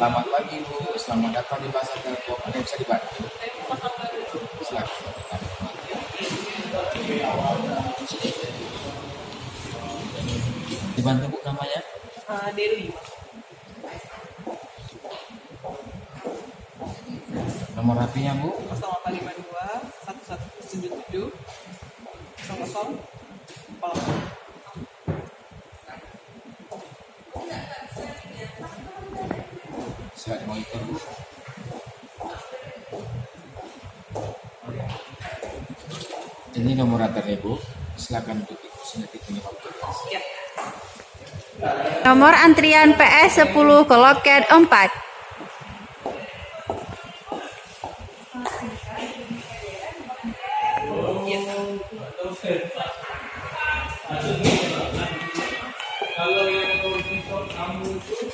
Selamat pagi Bu, selamat datang di Pasar Telkom. Ada yang bisa dibantu? Silakan. Dibantu Bu namanya? Dewi. Nomor HP-nya Bu? 0852 1177 00 Silakan dimonitor Bu. Ini nomor antarnya Bu. Silakan untuk detik ini Pak. Ya. Nomor antrian PS 10 ke loket 4. Kalau yang konditor kamu itu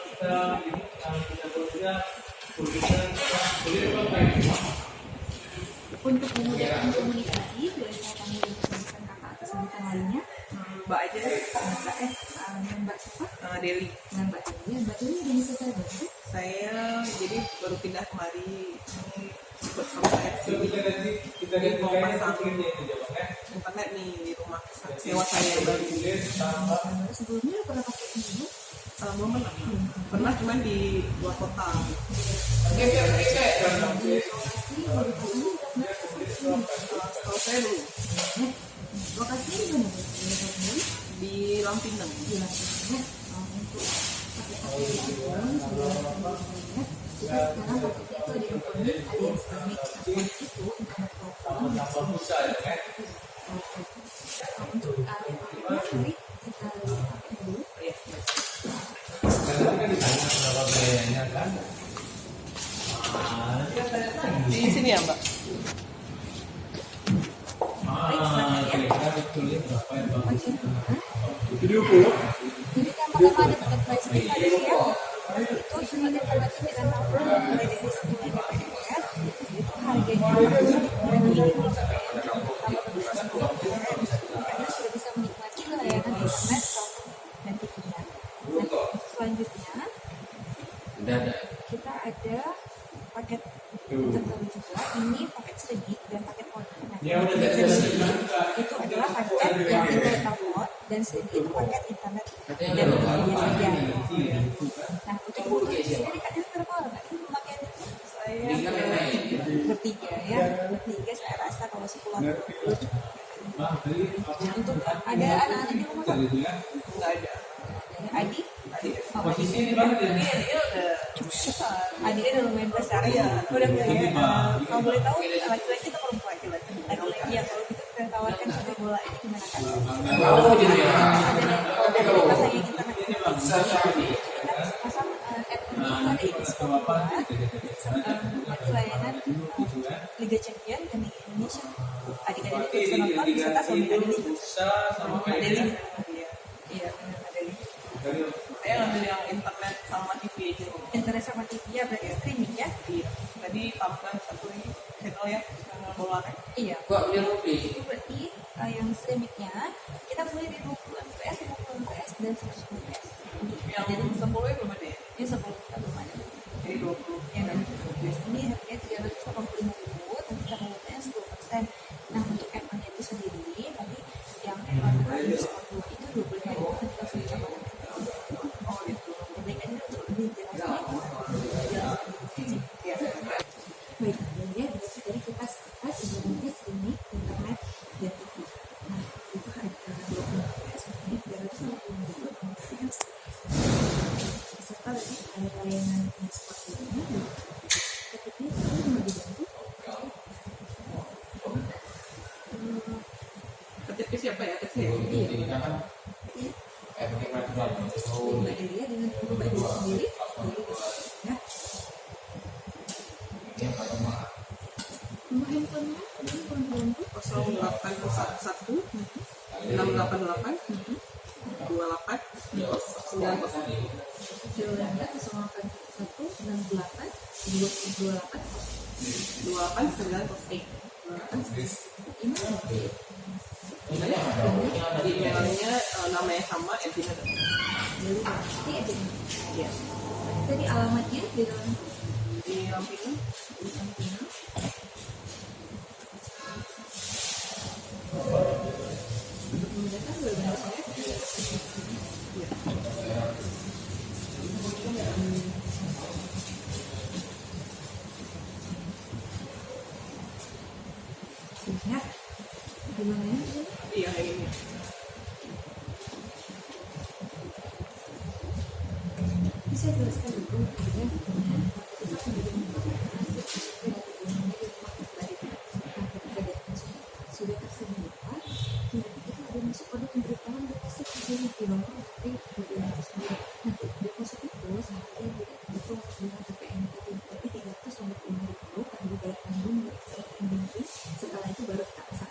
kita bekerja Untuk memudahkan komunikasi, boleh saya panggil sebutan kakak atau sebutan lainnya? Mbak aja. Mbak siapa? Dewi. Dengan Mbak Dewi. Mbak Dewi udah bisa saya bantu? Saya jadi baru pindah kemari. Ini bersama saya sini. Jadi mau pasang internet nih di rumah sewa saya yang baru. Sebelumnya pernah pakai ini? Belum pernah cuman di luar kota. Kalau saya dulu Lokasinya di mana? di Lampinang. Di Lampung. Untuk pakai telepon sebelum kita sekarang pakai itu ada yang unik, ada yang streaming. Itu internet telepon yang streaming. Untuk mari kita pakai dulu. Di sini ya Mbak. Jadi apakah ada tempat price list ada ya? Itu sudah informasi kita tahu mulai dari 10 Mbps itu harganya karena sudah bisa menikmati layanan internet dan TV-nya. Nah, selanjutnya kita ada paket terbaru juga, ini paket streaming dan paket online. Nah, paket streaming itu adalah paket yang internet telepon dan streaming itu paket internet dan media saja. Nah, untuk kebutuhan di sini Kak Dewi berapa orang? Kak Dewi memakai Saya bertiga ya, bertiga saya rasa kalau 10 orang untuk ada anak-anak di rumah Kak? nggak ada. Adik? Posisi di mana? Dia udah besar. Adiknya udah lumayan besar Iya, udah kayak kalau boleh tahu laki-laki atau perempuan? Laki-laki ya, kalau gitu kita tawarkan sepak bola ini gimana kan? Kalau dari pasangnya internet ini kita pasang app ini ada ini sepak menikmati layanan Liga Champion dan Liga Indonesia. Adik-adik itu bisa nonton beserta suami adik. Adeli. Iya, Adeli. Saya ngambil yang internet sama TV aja. Internet sama TV ya, berarti streaming ya? Iya. Tadi tambahan satu lagi channel ya, channel bola kan? Iya. Itu berarti yang streamingnya kita mulai dari 20 Mbps, 50 Mbps, dan 100 Mbps. Yang 10 ya belum ada ya? Ini 10 kita belum ada. Jadi 20. Yang 20 Mbps ini harganya 385.000, tapi kita penggunanya 10%. Nah, untuk app-nya itu sendiri, tadi yang app diskon 2 itu 25.000 kan kita sudah coba. Oh gitu. Jadi kan untuk lebih jelasnya, Iya. baik, ya, jadi kita sepakat sebenarnya streaming, internet, dan TV. Nah, itu harga 20 Mbps, ini 350.000, kemudian beserta lagi ada layanan transport lainnya. Ketiknya itu mau dibantu. Ketiknya siapa ya? Ketik. Iya. Mbak Delia dengan Mbak Delia sendiri, ya. Nomor handphonenya, ini kurang bantu. 0811 688 28 90. 28 Emailnya namanya sama, Edina. Jadi Iya. Tadi alamatnya di dalam Di Lampino. di samping. Untuk memudahkan benar-benar saya. Iya. Ya, gimana ya? Iya kayak gini. Bisa jelaskan dulu ya, sudah tersedia kita ada masuk kode pemberitahuan deposit di nomor tapi kemudian itu sendiri. Nah, deposit itu seharusnya tidak dihitung dengan TPN negatif, tapi 350.000 akan dibayarkan dulu ending setelah itu baru kita pesan.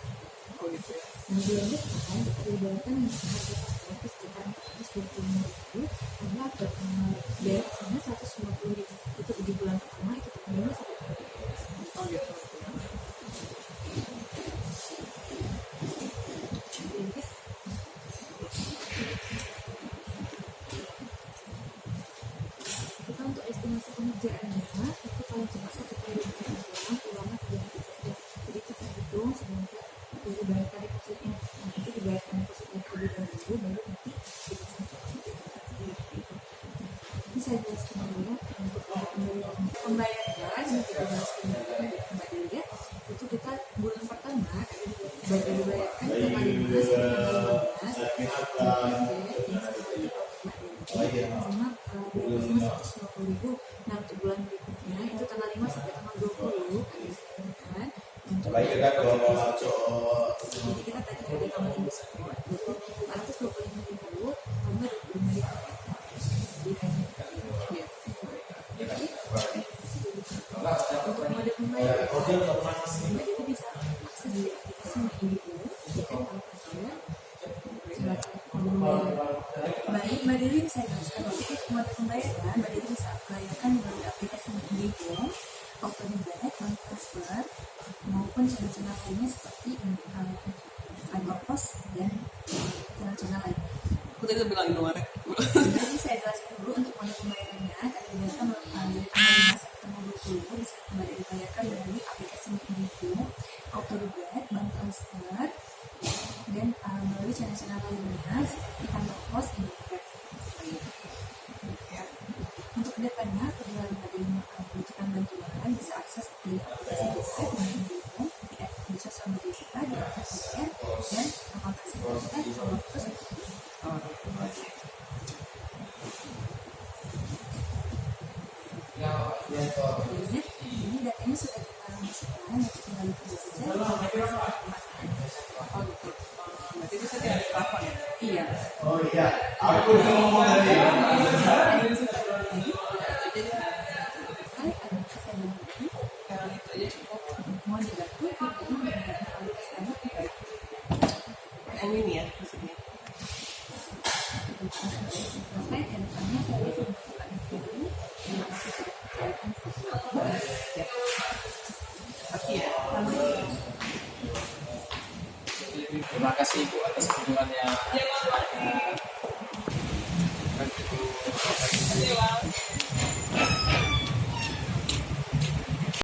Oh gitu ya. Nah, bulan depan kita dibayarkan harga paket sekitar 425.000 karena bayar sana 150.000 itu di bulan pertama itu tanggalnya sampai Oh gitu. kita untuk estimasi pengerjaannya itu paling cepat 1 uangnya 3 jam. Jadi kita hitung sebenarnya dibayarkan depositnya, nanti dibayarkan depositnya terlebih dahulu baru nanti kita ini saya jelaskan dulu untuk pembayaran yang kita jelaskan kembali ya itu kita bulan pertama baru dibayarkan tanggal 15 sampai tanggal 15 sama 150.000. Nah untuk bulan berikutnya itu tanggal 5 sampai tanggal 20 kan jadi kita tadi dari tanggal 5 sampai 425.000 tambah 25.000 di hanya untuk mode pembayaran itu bisa akses di aplikasi Mandiri ya kan kalau kalian baik Mbak Diri saya jelaskan jadi untuk mode pembayaran Mbak Diri bisa bayarkan melalui aplikasi Mandiri auto debit, bank transfer maupun channel-channel lainnya seperti kantor pos dan channel-channel lain. Aku tadi bilang Indomaret. Jadi saya jelaskan dulu untuk mode pembayarannya akan dijelaskan dari tanggal 5 sampai tanggal 20 bisa kembali dibayarkan melalui aplikasi Mandiri, auto debit, bank transfer dan melalui channel-channel lainnya seperti kantor pos dan Indomaret. Untuk kedepannya, apabila ada yang membutuhkan bantuan, bisa akses di aplikasi kita, di sosial media kita, di aplikasi dan kontak kita di nomor terus. Ini datanya sudah kita masukkan, nanti tinggal dikirim saja. Oh gitu. Berarti bisa di telepon ya? Iya. Oh iya, aku ngomong tadi. Ini ya maksudnya. Pasti ya. Terima kasih Ibu atas kunjungannya. Iya, Bang. Begitu.